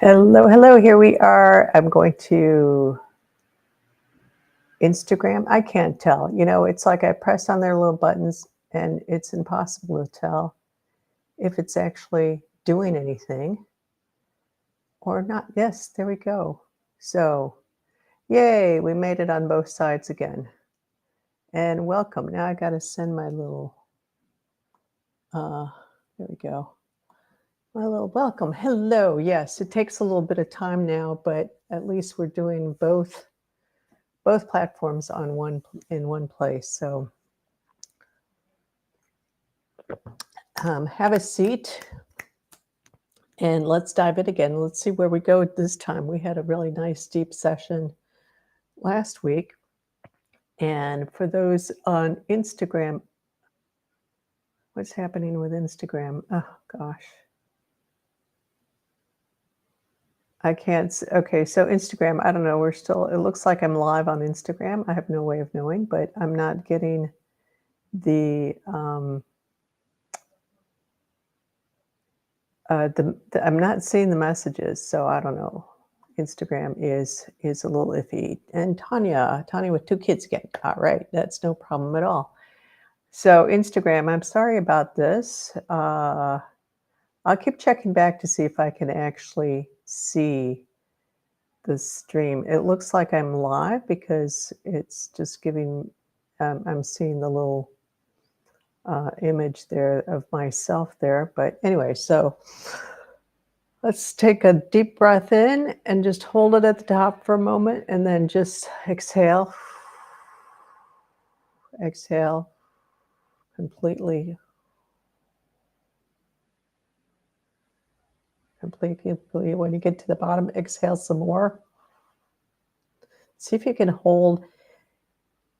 Hello, hello. Here we are. I'm going to Instagram. I can't tell. It's like I press on their little buttons and it's impossible to tell if it's actually doing anything or not. Yes, there we go. So, yay, we made it on both sides again. And welcome. Now I got to send my little, there we go. My little welcome. Hello. Yes, it takes a little bit of time now, but at least we're doing both platforms in one place. So have a seat and let's dive in again. Let's see where we go this time. We had a really nice deep session last week. And for those on Instagram, what's happening with Instagram? Oh gosh. I can't. Okay, so Instagram, I don't know. It looks like I'm live on Instagram. I have no way of knowing, but I'm not getting the I'm not seeing the messages, so I don't know. Instagram is a little iffy. And Tanya with 2 kids again. All right, that's no problem at all. So Instagram, I'm sorry about this. I'll keep checking back to see if I can actually see the stream. It looks like I'm live because it's just giving, I'm seeing the little image there of myself there. But anyway, so let's take a deep breath in and just hold it at the top for a moment and then just exhale. Exhale completely. Completely. When you get to the bottom, exhale some more. See if you can hold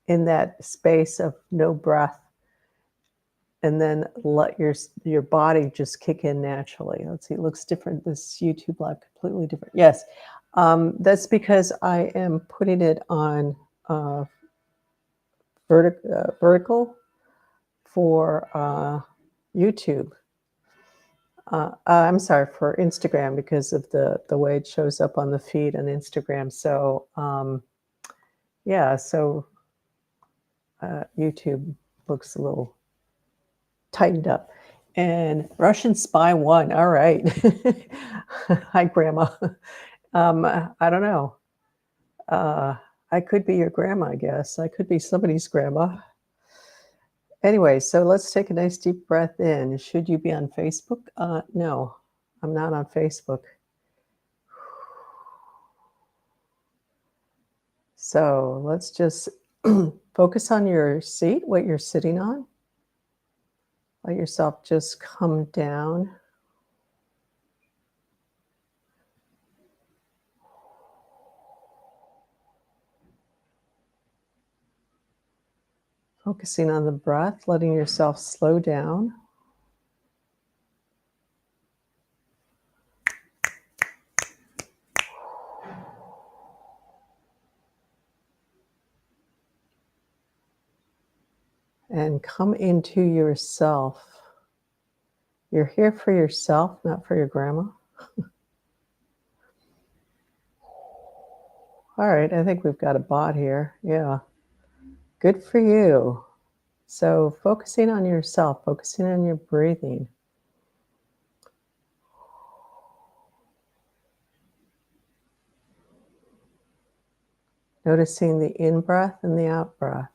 in that space of no breath and then let your body just kick in naturally. Let's see, it looks different. This YouTube live, completely different. Yes, that's because I am putting it on vertical for YouTube. I'm sorry, for Instagram because of the way it shows up on the feed on Instagram. So yeah, so YouTube looks a little tightened up. And Russian Spy 1. All right. Hi, Grandma. I don't know. I could be your grandma, I guess. I could be somebody's grandma. Anyway, so let's take a nice deep breath in. Should you be on Facebook? No, I'm not on Facebook. So let's just focus on your seat, what you're sitting on. Let yourself just come down. Focusing on the breath, letting yourself slow down. And come into yourself. You're here for yourself, not for your grandma. All right, I think we've got a bot here. Yeah, good for you. So focusing on yourself, focusing on your breathing. Noticing the in-breath and the out-breath.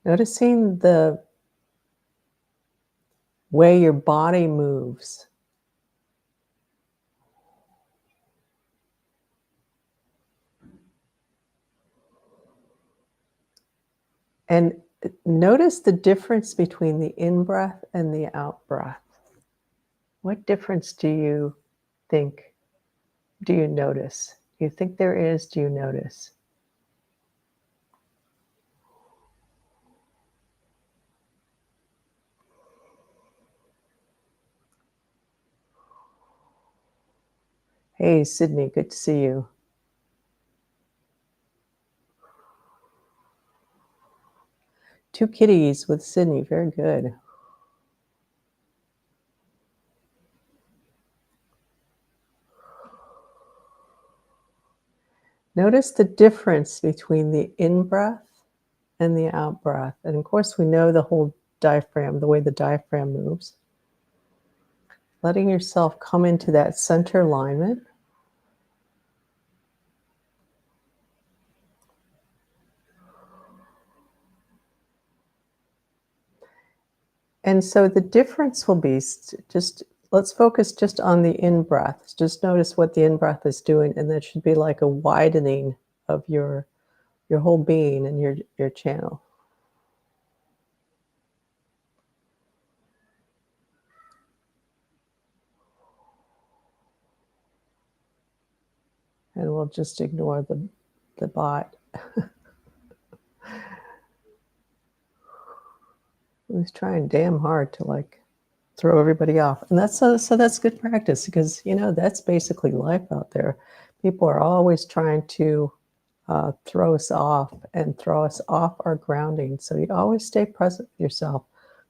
Noticing the way your body moves. And notice the difference between the in-breath and the out-breath. What difference do you notice? Do you think there is? Do you notice? Hey, Sydney, good to see you. Two kitties with Sydney, very good. Notice the difference between the in-breath and the out-breath. And of course, we know the whole diaphragm, the way the diaphragm moves. Letting yourself come into that center alignment. And so the difference will be just, let's focus just on the in-breath. Just notice what the in-breath is doing, and that should be like a widening of your whole being and your channel. And we'll just ignore the bot. He's trying damn hard to like throw everybody off. And that's so that's good practice, because that's basically life out there. People are always trying to throw us off and throw us off our grounding. So you always stay present with yourself.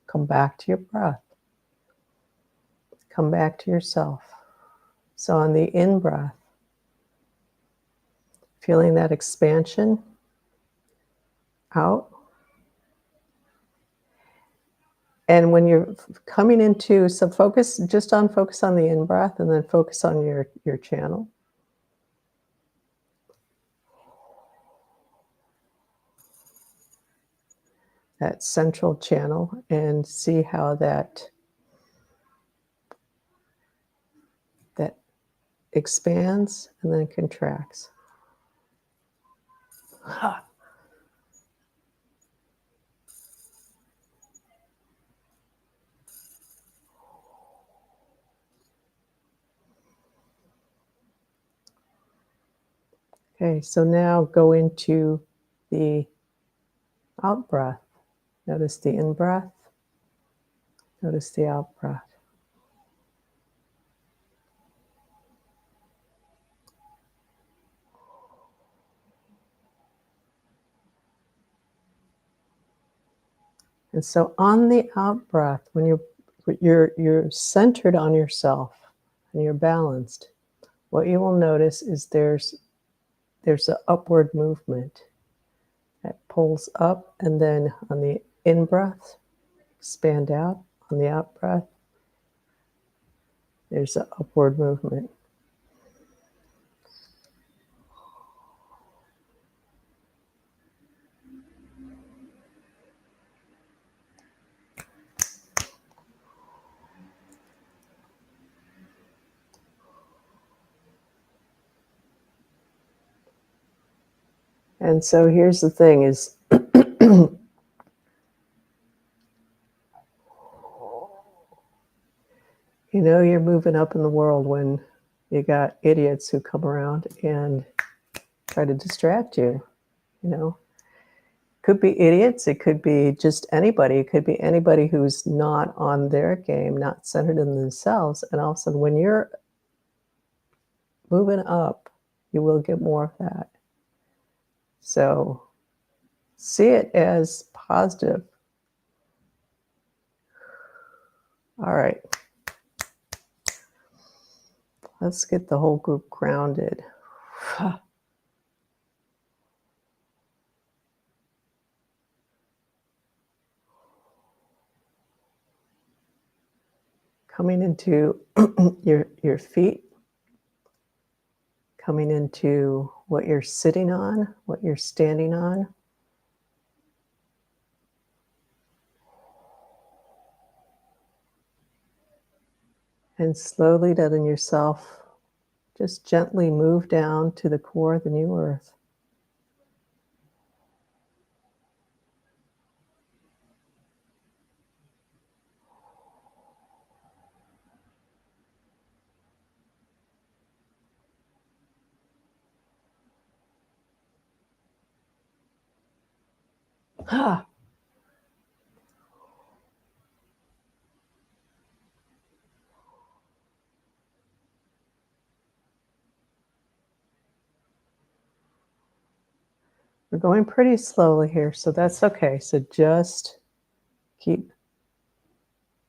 Come back to your breath. Come back to yourself. So on the in-breath, feeling that expansion out. And when you're coming into, so focus on the in-breath, and then focus on your channel. That central channel, and see how that expands and then contracts. Okay, so now go into the out breath. Notice the in breath. Notice the out breath. And so on the out breath, when you're centered on yourself and you're balanced, what you will notice is there's an upward movement that pulls up, and then on the in breath, expand out. On the out breath, there's an upward movement. And so here's the thing is, you're moving up in the world when you got idiots who come around and try to distract you. Could be idiots. It could be just anybody. It could be anybody who's not on their game, not centered in themselves. And all of a sudden, when you're moving up, you will get more of that. So see it as positive. All right. Let's get the whole group grounded. Coming into your feet, coming into what you're sitting on, what you're standing on. And slowly letting yourself just gently move down to the core of the new earth. Ah. We're going pretty slowly here, so that's okay. So just keep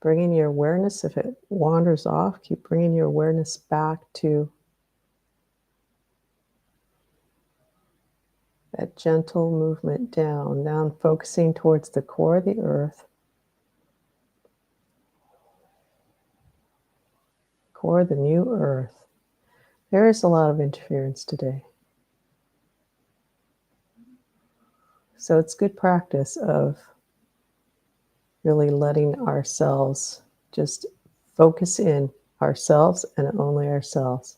bringing your awareness. If it wanders off, keep bringing your awareness back to That gentle movement down, focusing towards the core of the earth. Core of the new earth. There is a lot of interference today. So it's good practice of really letting ourselves just focus in ourselves and only ourselves.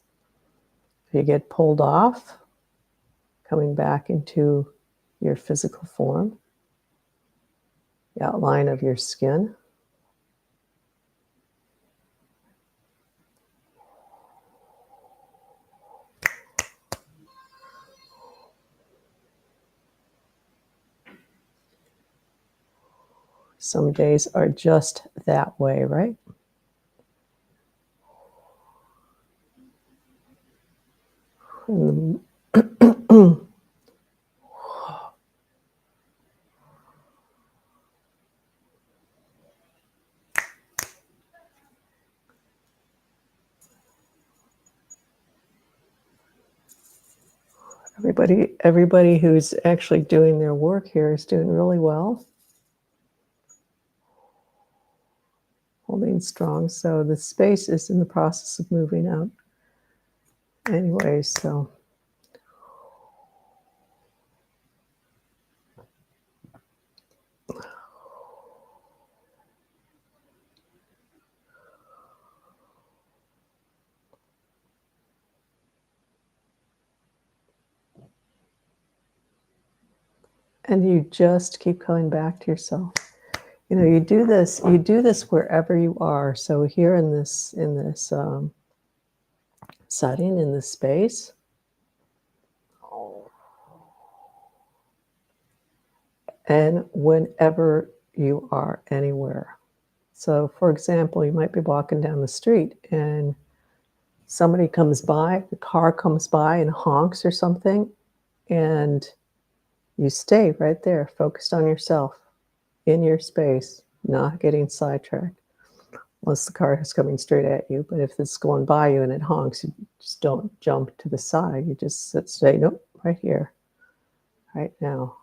If you get pulled off, coming back into your physical form, the outline of your skin. Some days are just that way, right? Everybody who's actually doing their work here is doing really well. Holding strong. So the space is in the process of moving out. Anyway, so and you just keep coming back to yourself. You know, you do this wherever you are. So here in this setting, in this space, and whenever you are anywhere. So, for example, you might be walking down the street and somebody comes by, the car comes by and honks or something, and you stay right there, focused on yourself, in your space, not getting sidetracked. Unless the car is coming straight at you. But if it's going by you and it honks, you just don't jump to the side. You just say, nope, right here, right now,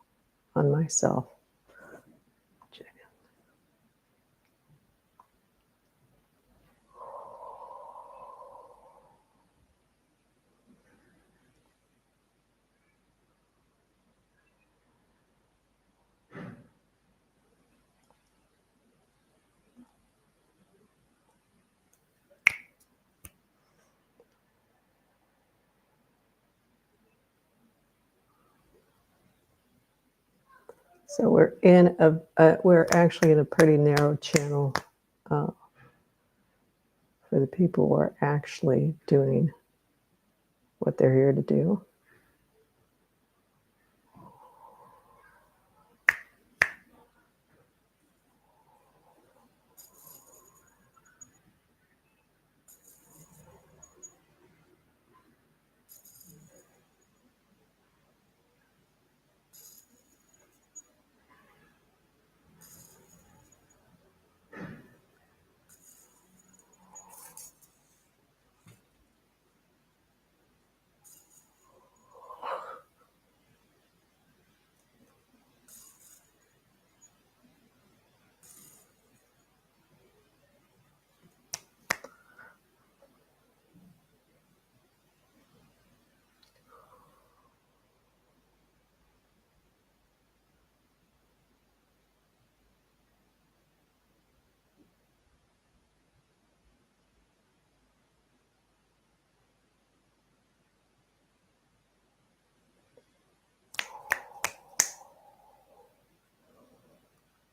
on myself. So we're actually in a pretty narrow channel for the people who are actually doing what they're here to do.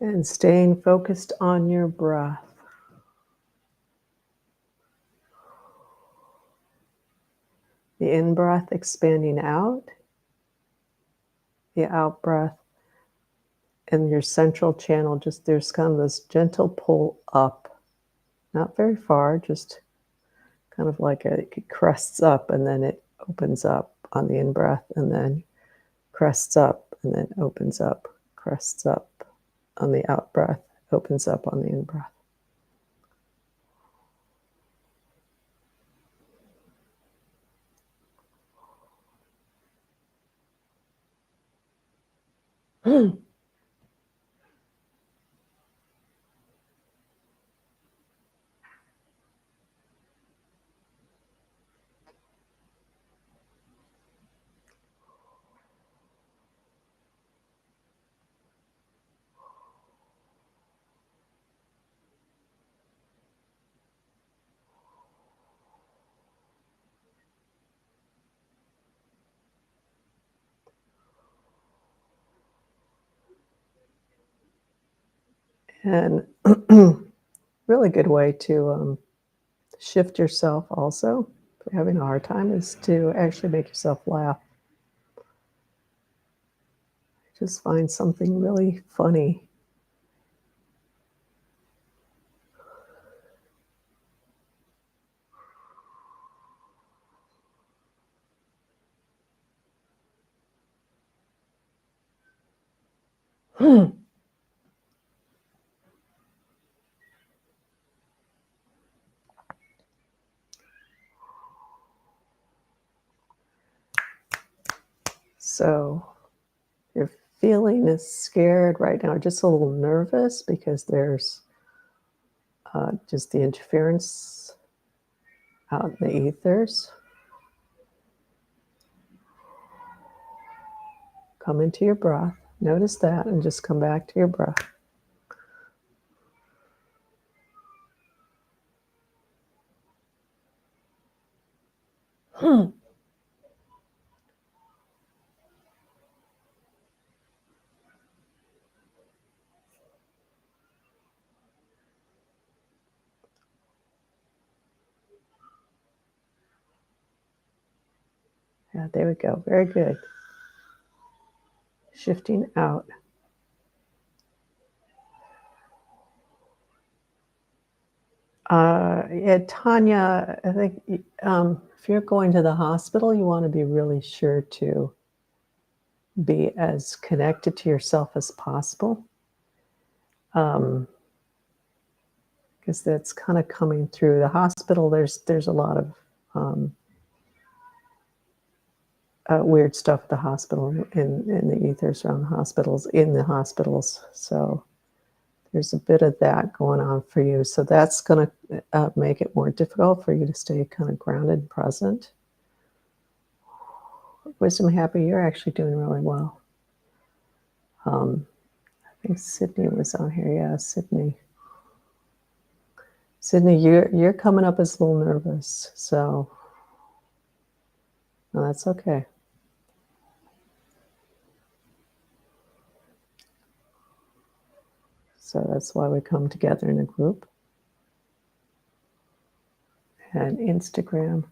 And staying focused on your breath. The in-breath expanding out, the out-breath, and your central channel, just there's kind of this gentle pull up, not very far, just kind of like it crests up and then it opens up on the in-breath, and then crests up and then opens up, crests up on the out-breath, opens up on the in-breath. And really good way to shift yourself also. If you're having a hard time, is to actually make yourself laugh. Just find something really funny. So you're feeling is scared right now, just a little nervous because there's just the interference out in the ethers. Come into your breath. Notice that and just come back to your breath. Yeah, there we go. Very good. Shifting out. Yeah, Tanya, I think if you're going to the hospital, you want to be really sure to be as connected to yourself as possible. Because that's kind of coming through the hospital. There's a lot of weird stuff at the hospital in the ethers around the hospitals, in the hospitals. So there's a bit of that going on for you. So that's going to make it more difficult for you to stay kind of grounded and present. Wisdom Happy, you're actually doing really well. I think Sydney was on here. Yeah, Sydney. Sydney, you're coming up as a little nervous. So no, that's okay. So that's why we come together in a group. And Instagram,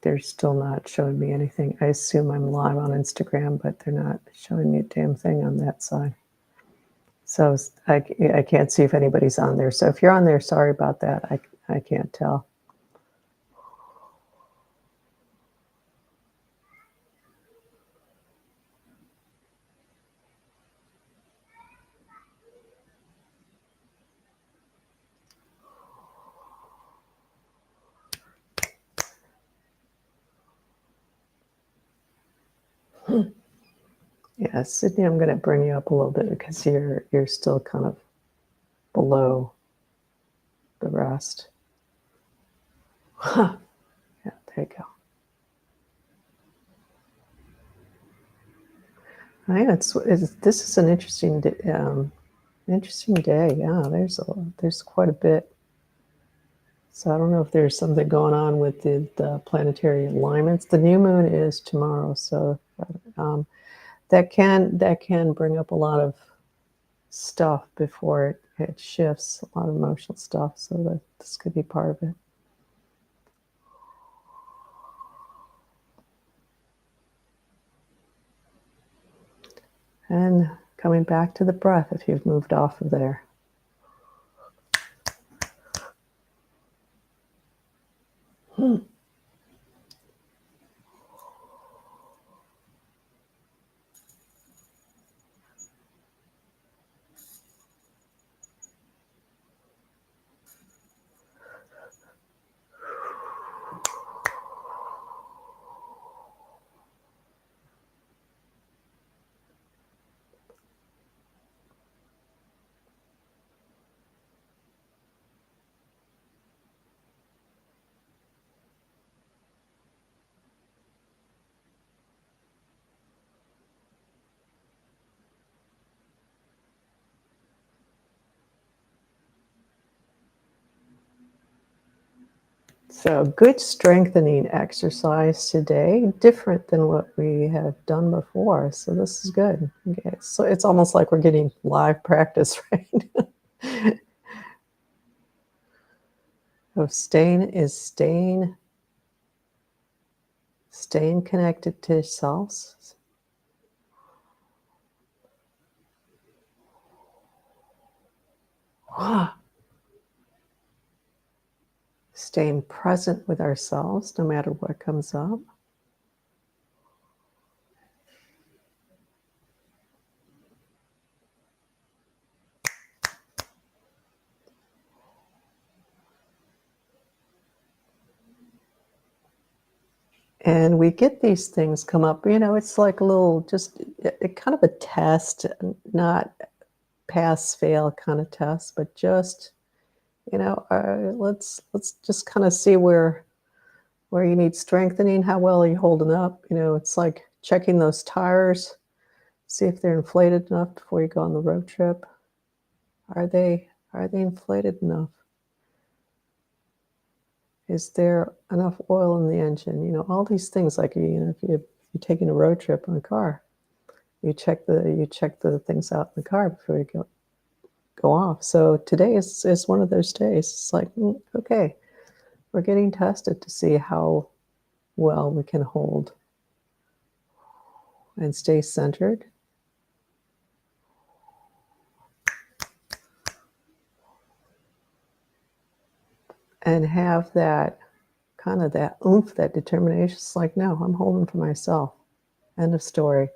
they're still not showing me anything. I assume I'm live on Instagram, but they're not showing me a damn thing on that side. So I can't see if anybody's on there. So if you're on there, sorry about that. I can't tell. Yeah, Sydney, I'm going to bring you up a little bit because you're still kind of below the rest. Yeah, there you go. Yeah, this is an interesting day. Yeah, there's quite a bit. So I don't know if there's something going on with the planetary alignments. The new moon is tomorrow, so that can bring up a lot of stuff before it shifts, a lot of emotional stuff. So that this could be part of it. And coming back to the breath, if you've moved off of there. So, good strengthening exercise today, different than what we have done before. So, this is good. Okay. So, it's almost like we're getting live practice, right? So, staying connected to selves, staying present with ourselves no matter what comes up. And we get these things come up, it's like a little, just kind of a test, not pass fail kind of test, but just, let's just kind of see where you need strengthening. How well are you holding up? It's like checking those tires, see if they're inflated enough before you go on the road trip. Are they inflated enough? Is there enough oil in the engine? All these things, like, if you're taking a road trip in a car, you check the things out in the car before you go off. So today is one of those days. It's like, okay, we're getting tested to see how well we can hold and stay centered and have that kind of that oomph, that determination. It's like, no, I'm holding for myself. End of story.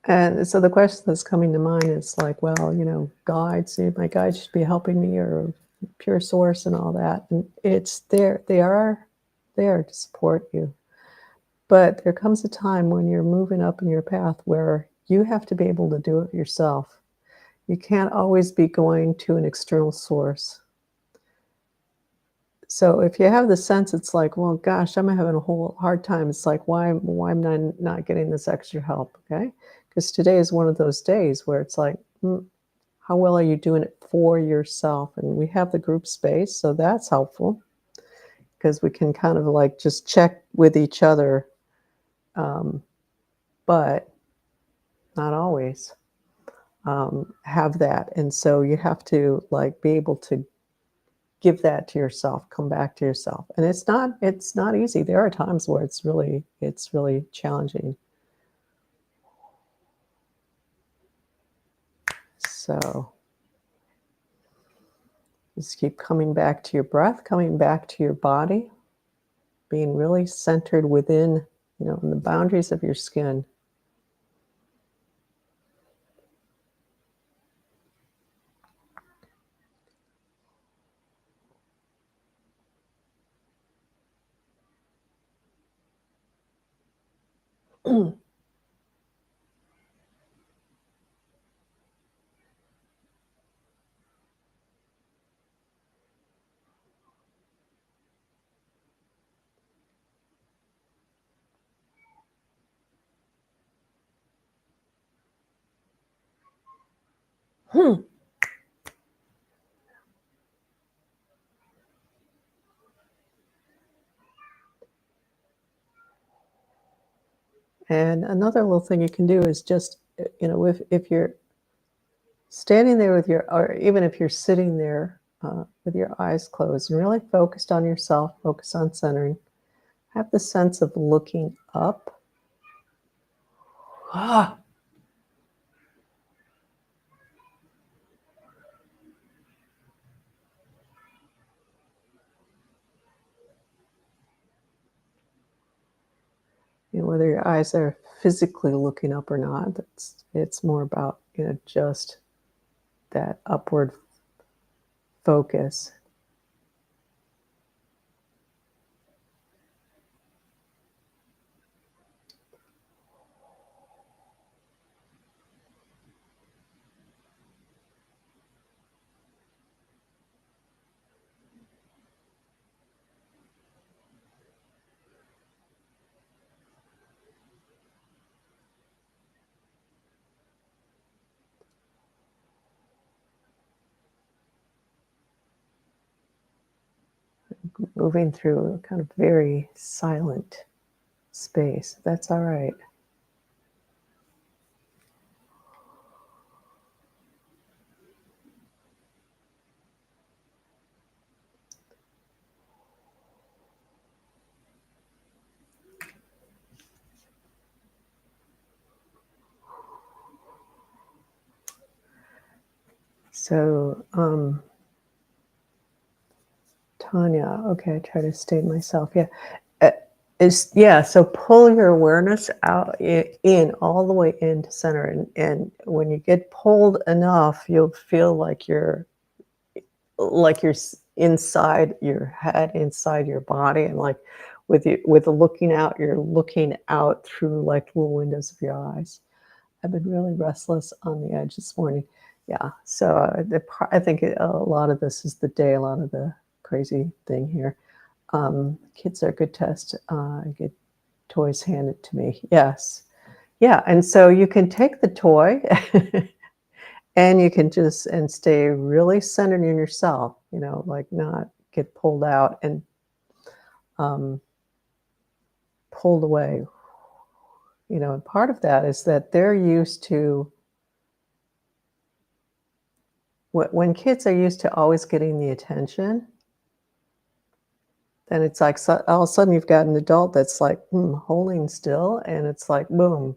And so the question that's coming to mind is like, well, guides, my guides should be helping me, or pure source and all that. And it's there, they are there to support you. But there comes a time when you're moving up in your path where you have to be able to do it yourself. You can't always be going to an external source. So if you have the sense, it's like, well, gosh, I'm having a whole hard time. It's like, why am I not getting this extra help? Okay, because today is one of those days where it's like, how well are you doing it for yourself? And we have the group space, so that's helpful because we can kind of like just check with each other, but not always have that. And so you have to like be able to give that to yourself, come back to yourself. And it's not easy. There are times where it's really challenging. So just keep coming back to your breath, coming back to your body, being really centered within, in the boundaries of your skin. And another little thing you can do is just, if you're standing there with or even if you're sitting there with your eyes closed and really focused on yourself, focus on centering, have the sense of looking up. Ah, whether your eyes are physically looking up or not, it's more about, just that upward focus. moving through a kind of very silent space. That's all right. So, Tanya, okay, try to stay myself. Yeah. Uh, so pull your awareness out in all the way into center, and when you get pulled enough, you'll feel like you're inside your head, inside your body, and like with looking out, you're looking out through like little windows of your eyes. I've been really restless on the edge this morning. Yeah, so I think a lot of this is the day, a lot of the crazy thing here. Kids are a good test. I get toys handed to me. Yes. Yeah. And so you can take the toy and you can just and stay really centered in yourself, like not get pulled out and um, pulled away. And part of that is that they're used to when kids are used to always getting the attention, then it's like all of a sudden you've got an adult that's like holding still, and it's like boom,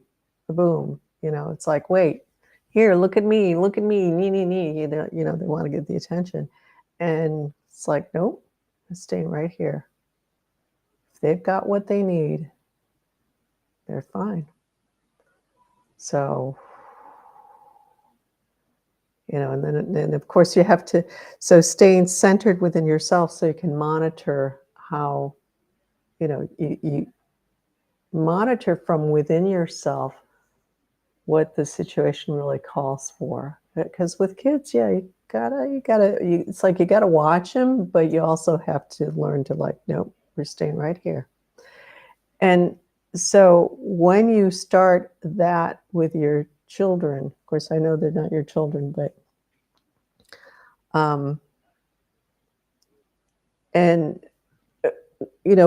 boom. It's like, wait, here, look at me, nee. They want to get the attention, and it's like, nope, I'm staying right here. If they've got what they need, they're fine. So, and then of course you have to, so staying centered within yourself so you can monitor how, you monitor from within yourself what the situation really calls for. Because with kids, yeah, it's like you gotta watch them, but you also have to learn to like, nope, we're staying right here. And so when you start that with your children, of course, I know they're not your children, but and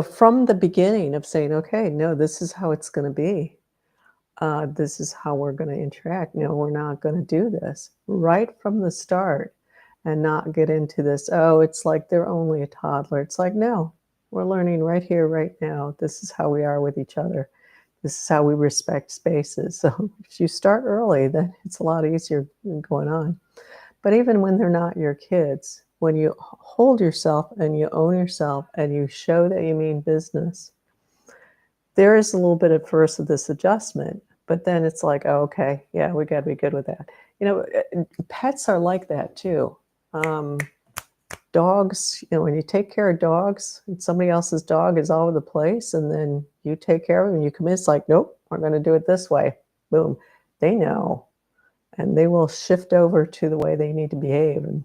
from the beginning of saying, okay, no, this is how it's going to be. This is how we're going to interact. No, we're not going to do this right from the start, and not get into this. Oh, it's like they're only a toddler. It's like, no, we're learning right here, right now. This is how we are with each other. This is how we respect spaces. So if you start early, then it's a lot easier going on. But even when they're not your kids, when you hold yourself and you own yourself and you show that you mean business, there is a little bit at first of this adjustment, but then it's like, oh, okay, yeah, we got to be good with that. Pets are like that too. Dogs, when you take care of dogs and somebody else's dog is all over the place, and then you take care of them and you come in, it's like, nope, we're going to do it this way. Boom. They know. And they will shift over to the way they need to behave and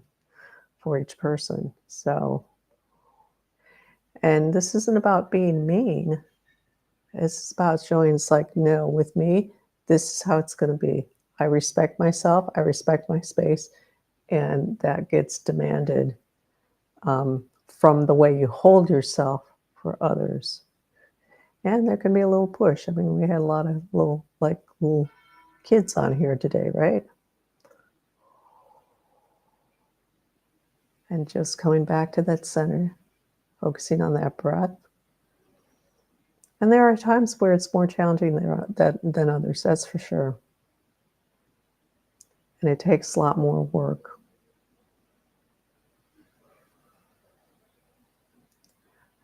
for each person. So, and this isn't about being mean. It's about showing it's like, no, with me, this is how it's going to be. I respect myself. I respect my space. And that gets demanded from the way you hold yourself for others. And there can be a little push. I mean, we had a lot of little kids on here today, right? And just coming back to that center, focusing on that breath. And there are times where it's more challenging than others, that's for sure. And it takes a lot more work.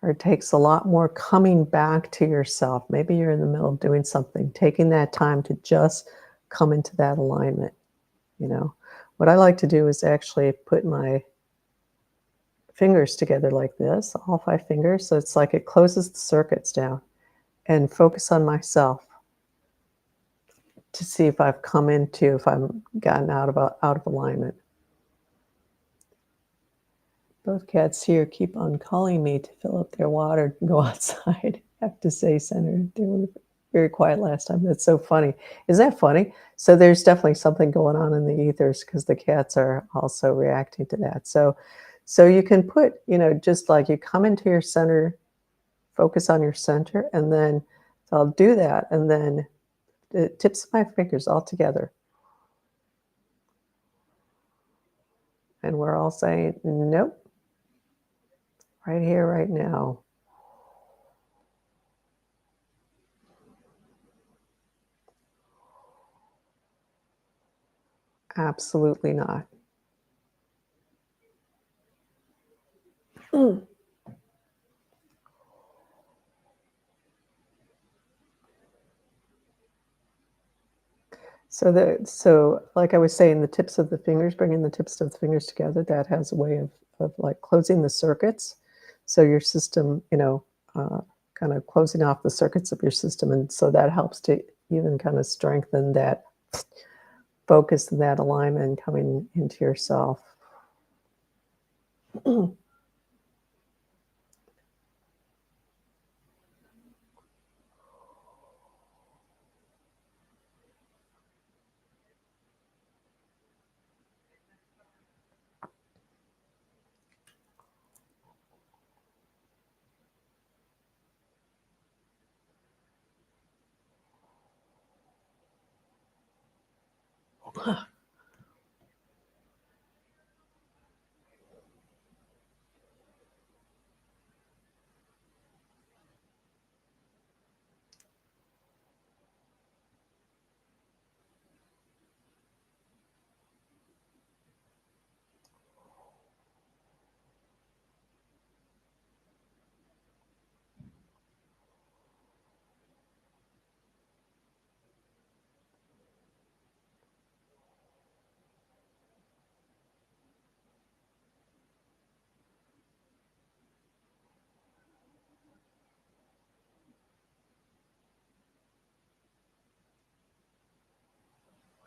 Or it takes a lot more coming back to yourself. Maybe you're in the middle of doing something, taking that time to just come into that alignment. What I like to do is actually put my fingers together like this, all 5 fingers. So it's like it closes the circuits down, and focus on myself to see if I've gotten out of alignment. Both cats here keep on calling me to fill up their water and go outside. I have to say, Senator, they were very quiet last time. That's so funny. Is that funny? So there's definitely something going on in the ethers because the cats are also reacting to that. So So you can put, just like you come into your center, focus on your center, and then so I'll do that, and then the tips of my fingers all together. And we're all saying, nope, right here, right now. Absolutely not. Mm. So like I was saying, the tips of the fingers, bringing the tips of the fingers together, that has a way of like closing the circuits. So your system, uh, kind of closing off the circuits of your system. And so that helps to even kind of strengthen that focus and that alignment coming into yourself.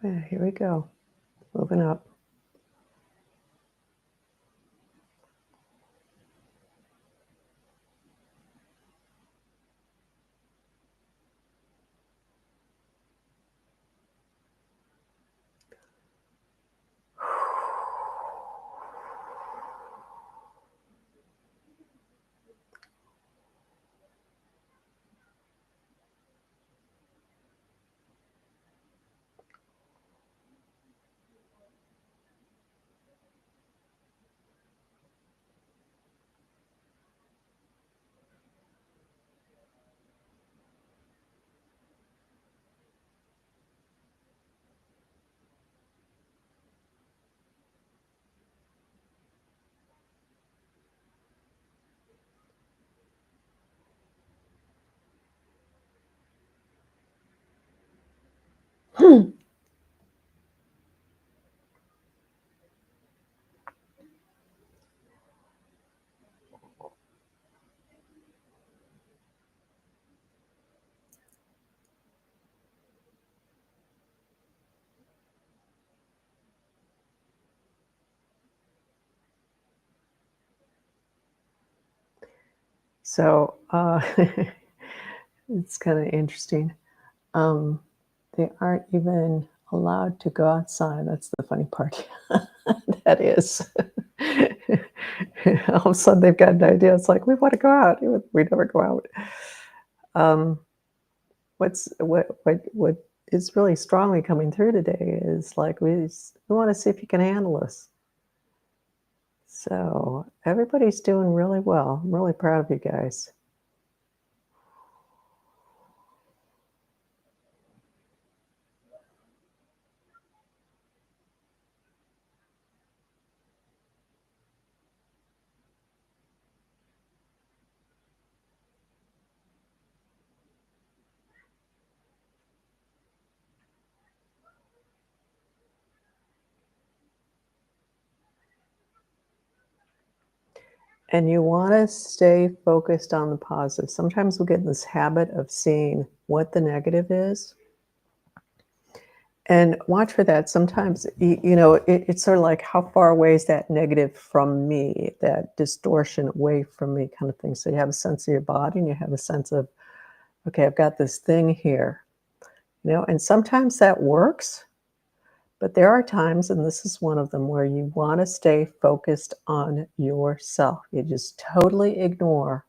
Yeah, here we go. Moving up. So it's kind of interesting. Um, they aren't even allowed to go outside. That's the funny part. That is. All of a sudden, they've got an idea. It's like, we want to go out. We never go out. Um, what is really strongly coming through today is like we want to see if you can handle this. So everybody's doing really well. I'm really proud of you guys. And you want to stay focused on the positive. Sometimes we'll get in this habit of seeing what the negative is. And watch for that. Sometimes, it's sort of like, how far away is that negative from me, that distortion away from me kind of thing. So you have a sense of your body and you have a sense of, okay, I've got this thing here, and sometimes that works. But there are times, and this is one of them, where you want to stay focused on yourself. You just totally ignore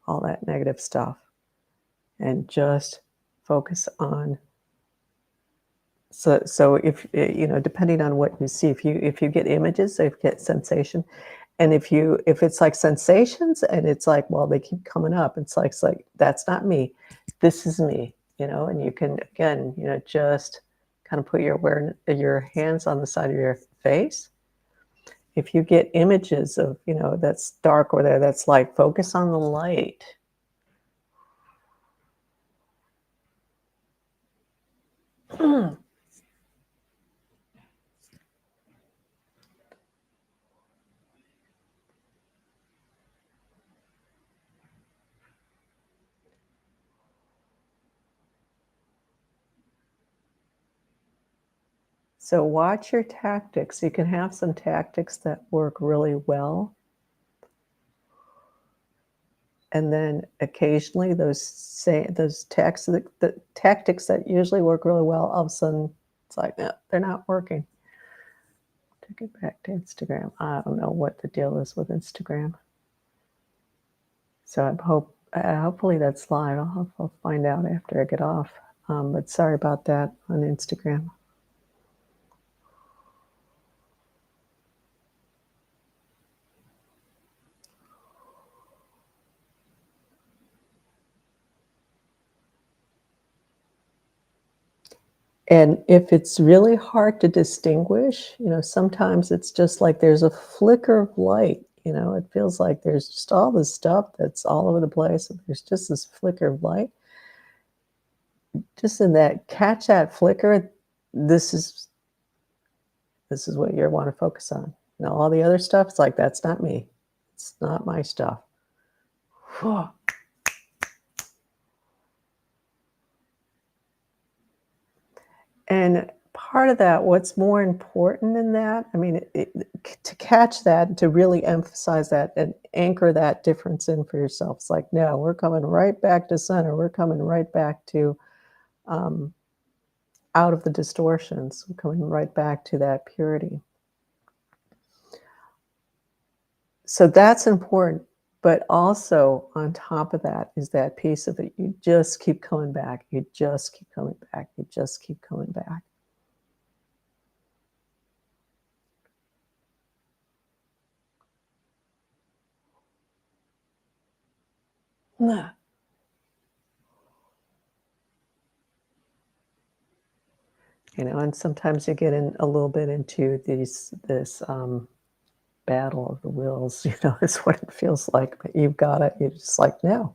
all that negative stuff and just focus on. So if depending on what you see, if you get images, if you get sensation, and if it's like sensations and it's like, well, they keep coming up, it's like that's not me, this is me, and you can again, just kind of put your hands on the side of your face. If you get images of, that's dark or there, that's light, focus on the light. So watch your tactics. You can have some tactics that work really well. And then occasionally those tactics that usually work really well, all of a sudden it's like, no, they're not working. To get back to Instagram, I don't know what the deal is with Instagram. So hopefully that's live. I'll find out after I get off. But sorry about that on Instagram. And if it's really hard to distinguish, sometimes it's just like there's a flicker of light. It feels like there's just all this stuff that's all over the place. And there's just this flicker of light. Just in that, catch that flicker. This is what you want to focus on. All the other stuff, it's like, that's not me. It's not my stuff. And part of that, what's more important than that, I mean, to catch that, to really emphasize that and anchor that difference in for yourself. It's like, no, we're coming right back to center. We're coming right back to out of the distortions. We're coming right back to that purity. So that's important. But also on top of that is that piece of it. You just keep coming back. You just keep coming back. You just keep coming back. Nah. And sometimes you get in a little bit into this battle of the wills, is what it feels like. But you've got it. You're just like, no,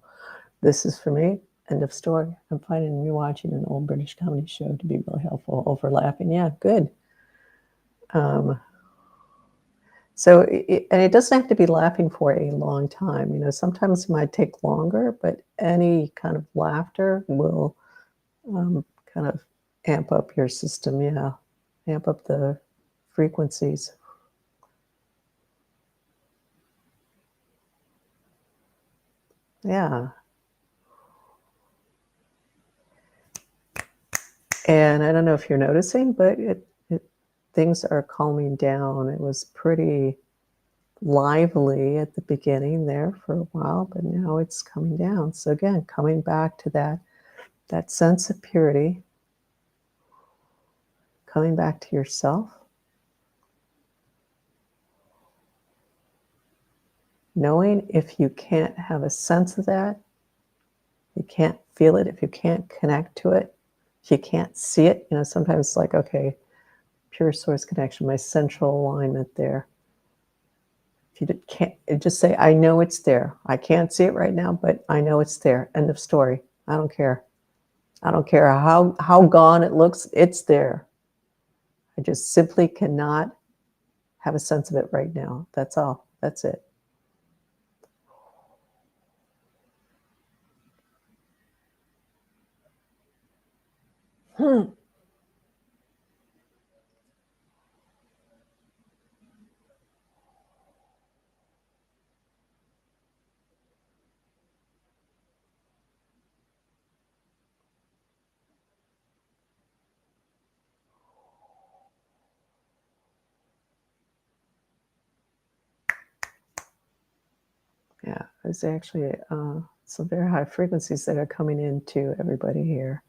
this is for me. End of story. I'm finding me watching an old British comedy show to be really helpful. Overlapping, yeah, good. So, and it doesn't have to be laughing for a long time. Sometimes it might take longer, but any kind of laughter will kind of amp up your system. Yeah, amp up the frequencies. Yeah. And I don't know if you're noticing, but things are calming down. It was pretty lively at the beginning there for a while, but now it's coming down. So again, coming back to that sense of purity, coming back to yourself, knowing if you can't have a sense of that, you can't feel it, if you can't connect to it, if you can't see it, sometimes it's like, okay, pure source connection, my central alignment there. If you can't, just say, I know it's there. I can't see it right now, but I know it's there. End of story. I don't care. I don't care how gone it looks. It's there. I just simply cannot have a sense of it right now. That's all. That's it. There's actually some very high frequencies that are coming into everybody here.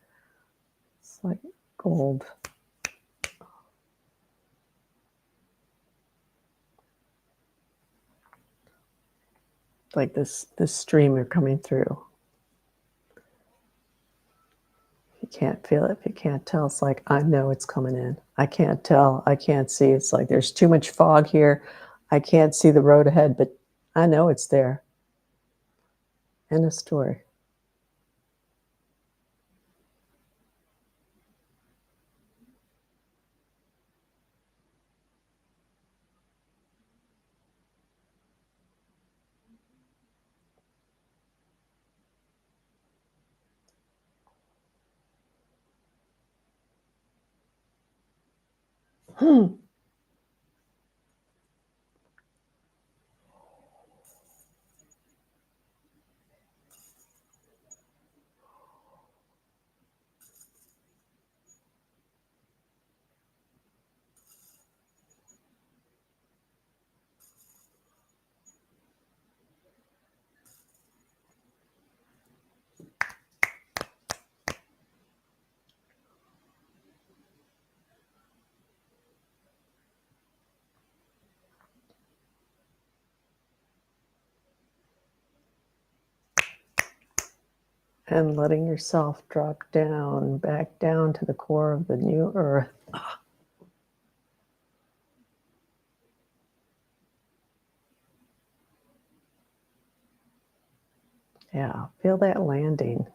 It's like gold. Like this streamer coming through. You can't feel it, if you can't tell, it's like, I know it's coming in. I can't tell, I can't see. It's like there's too much fog here. I can't see the road ahead, but I know it's there. End of story. And letting yourself drop down, back down to the core of the new earth. Yeah, feel that landing.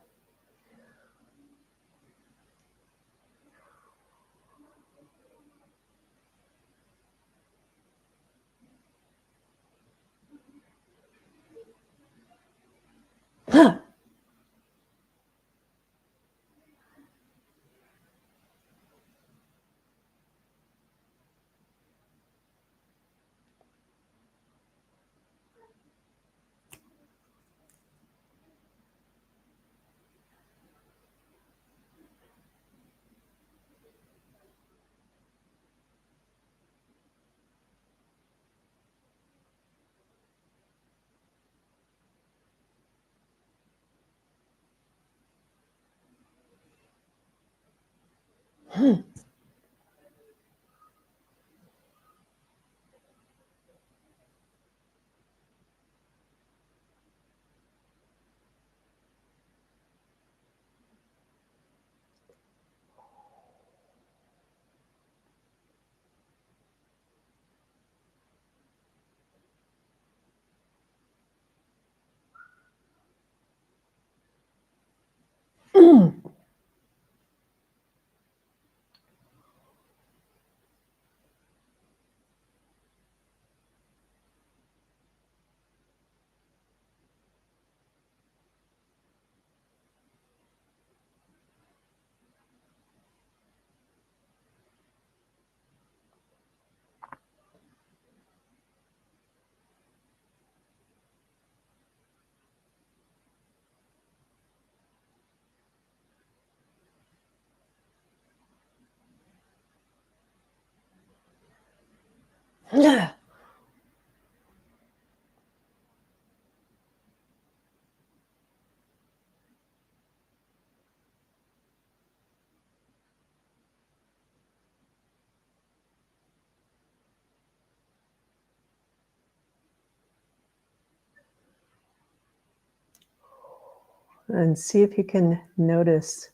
And see if you can notice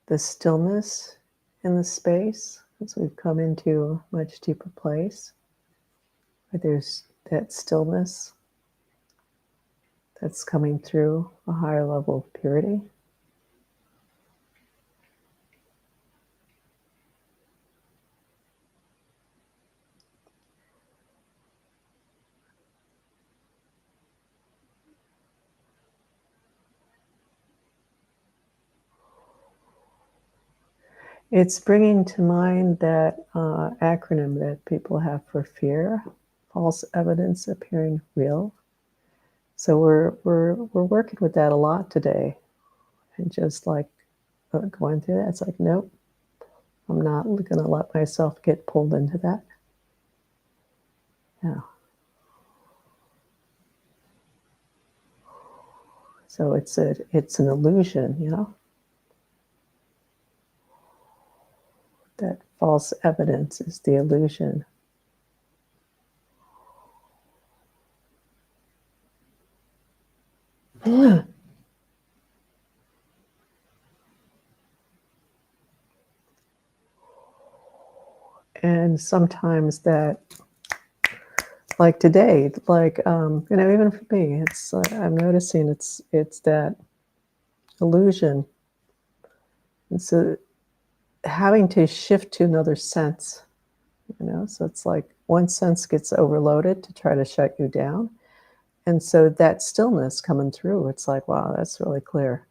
the stillness in the space as we've come into a much deeper place, where there's that stillness that's coming through a higher level of purity. It's bringing to mind that acronym that people have for fear, false evidence appearing real. So we're working with that a lot today, and just like going through that, it's like, nope, I'm not going to let myself get pulled into that. Yeah. So it's an illusion, that false evidence is the illusion. And sometimes that, like today, like even for me, it's I'm noticing it's that illusion. And so having to shift to another sense, so it's like one sense gets overloaded to try to shut you down. And so that stillness coming through, it's like, wow, that's really clear.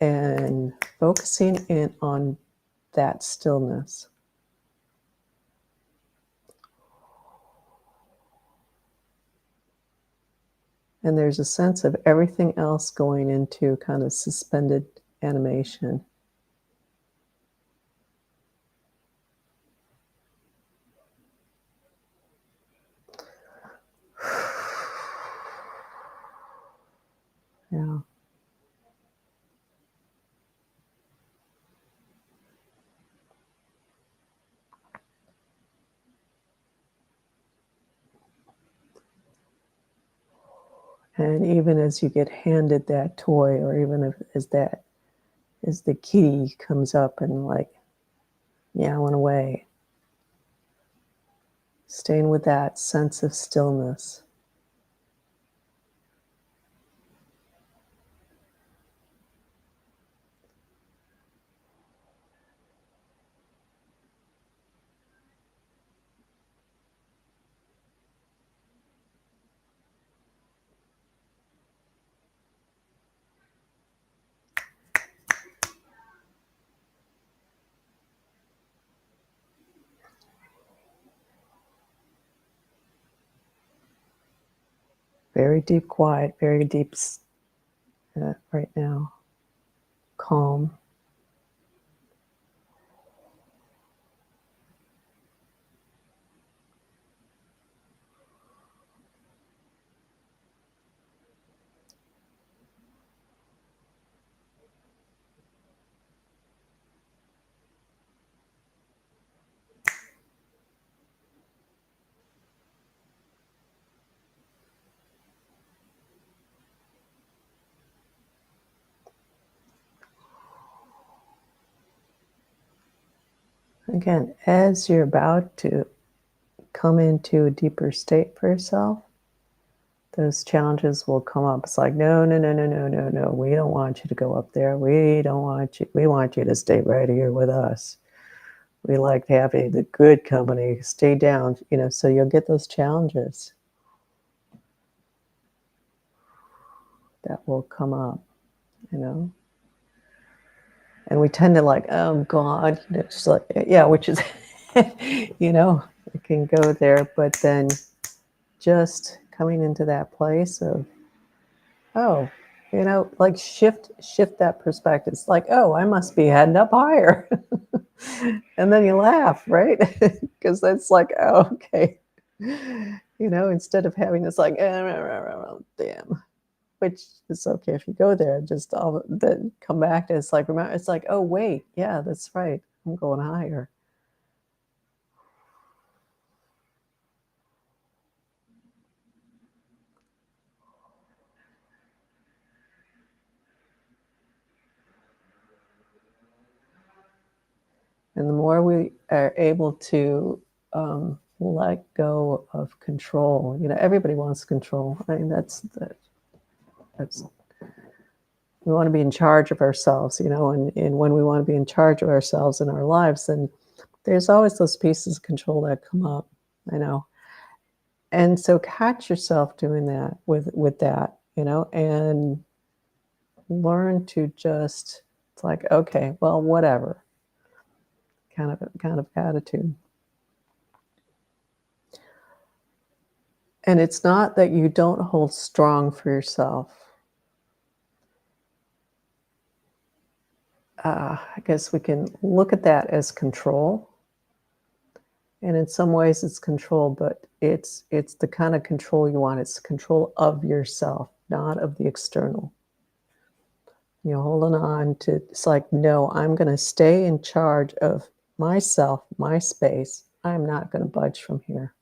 And focusing in on that stillness. And there's a sense of everything else going into kind of suspended animation. Yeah. And even as you get handed that toy, or even as the kitty comes up and like meowing away, staying with that sense of stillness. Very deep quiet, very deep right now. Calm. Again, as you're about to come into a deeper state for yourself, those challenges will come up. It's like, no, no, no, no, no, no, no. We don't want you to go up there. We don't want you. We want you to stay right here with us. We like having the good company. Stay down, so you'll get those challenges that will come up, And we tend to like, oh God, just like, yeah, which is, it can go there, but then just coming into that place of, oh, like shift that perspective. It's like, oh, I must be heading up higher. And then you laugh, right? Because that's like, oh, okay. Instead of having this like, damn, which is okay if you go there, just all then come back to it's like, remember, it's like, oh, wait, yeah, that's right. I'm going higher. And the more we are able to let go of control, everybody wants control. I mean, that's we want to be in charge of ourselves, and when we want to be in charge of ourselves in our lives, then there's always those pieces of control that come up, and so catch yourself doing that with that, and learn to just, it's like, okay, well, whatever kind of attitude. And it's not that you don't hold strong for yourself. I guess we can look at that as control. And in some ways it's control, but it's the kind of control you want. It's control of yourself, not of the external. You're holding on to, it's like, no, I'm going to stay in charge of myself, my space. I'm not going to budge from here.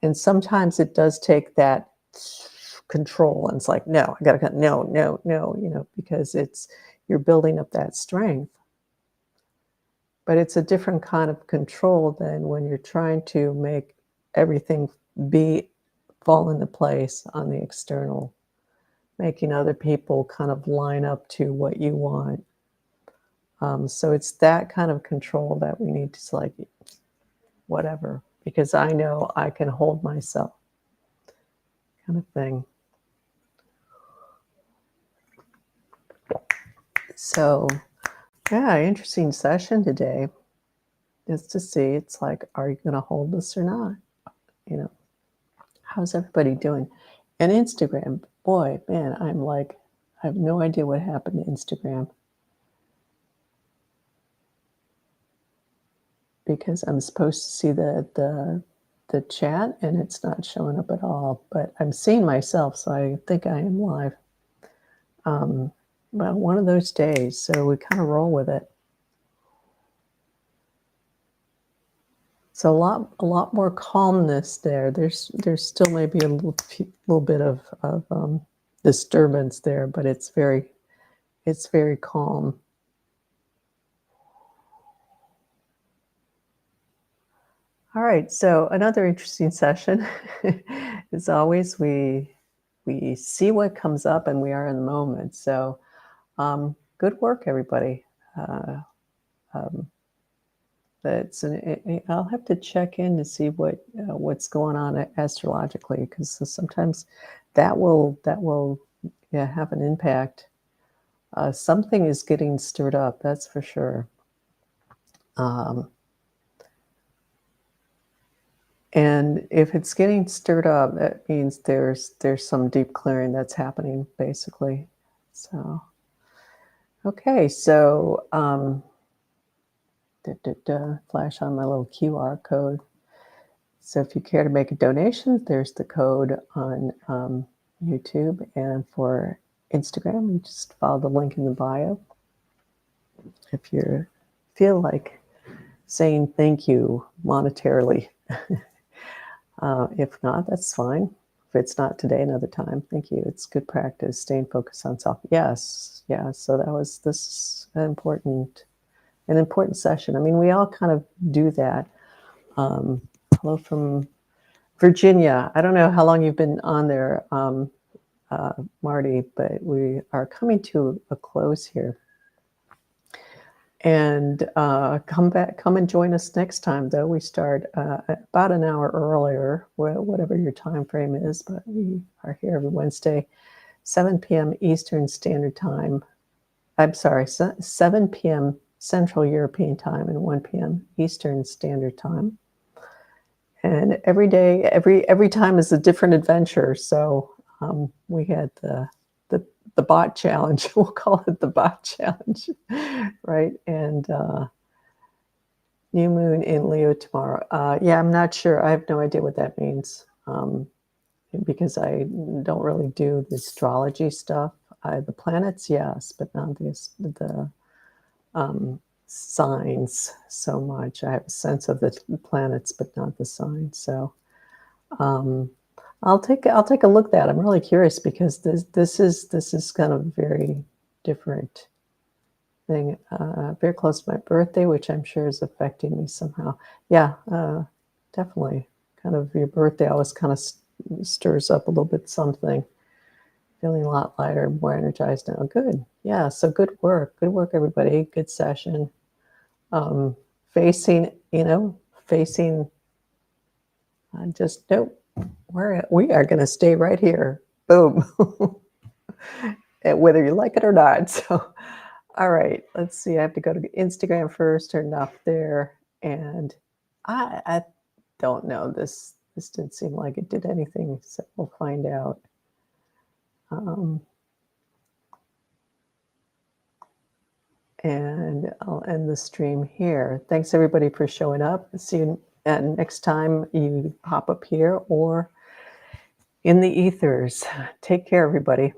And sometimes it does take that control. And it's like, no, I got to, no, no, no, because you're building up that strength. But it's a different kind of control than when you're trying to make everything fall into place on the external, making other people kind of line up to what you want. So it's that kind of control that we need to, like, whatever, because I know I can hold myself, kind of thing. So, yeah, interesting session today. Just to see, it's like, are you going to hold this or not? How's everybody doing? And Instagram, boy, man, I have no idea what happened to Instagram, because I'm supposed to see the chat and it's not showing up at all. But I'm seeing myself, so I think I am live. Well, one of those days, so we kind of roll with it. So a lot more calmness there. There's still maybe a little bit of disturbance there, but it's very calm. All right, so another interesting session. As always, we see what comes up and we are in the moment. So good work, everybody. I'll have to check in to see what's going on astrologically, because sometimes that will have an impact. Something is getting stirred up, that's for sure. And if it's getting stirred up, that means there's some deep clearing that's happening, basically. So, okay, so flash on my little QR code. So if you care to make a donation, there's the code on YouTube, and for Instagram, you just follow the link in the bio. If you feel like saying thank you monetarily. If not, that's fine. If it's not today, another time. Thank you. It's good practice, staying focused on self. Yes, yeah. So this an important session. I mean, we all kind of do that. Hello from Virginia. I don't know how long you've been on there, Marty, but we are coming to a close here. And come and join us next time, though. We start about an hour earlier, whatever your time frame is, but we are here every Wednesday, 7 p.m. Eastern Standard Time. I'm sorry, 7 p.m. Central European Time and 1 p.m. Eastern Standard Time. And every day, every time is a different adventure. So we had the bot challenge. We'll call it the bot challenge, right? And new moon in Leo tomorrow. Yeah, I'm not sure. I have no idea what that means, because I don't really do the astrology stuff. The planets, yes, but not the signs so much. I have a sense of the planets, but not the signs. So I'll take a look at that. I'm really curious, because this is kind of very different thing, very close to my birthday, which I'm sure is affecting me somehow. Yeah, definitely. Kind of your birthday always kind of stirs up a little bit something. Feeling a lot lighter, more energized now. Good. Yeah, so good work, everybody. Good session. Facing, just nope. We are going to stay right here. Boom. Whether you like it or not. So, all right, let's see. I have to go to Instagram first, turn off there. And I don't know. This didn't seem like it did anything. So we'll find out. And I'll end the stream here. Thanks, everybody, for showing up. See you And next time you pop up here or in the ethers, take care, everybody.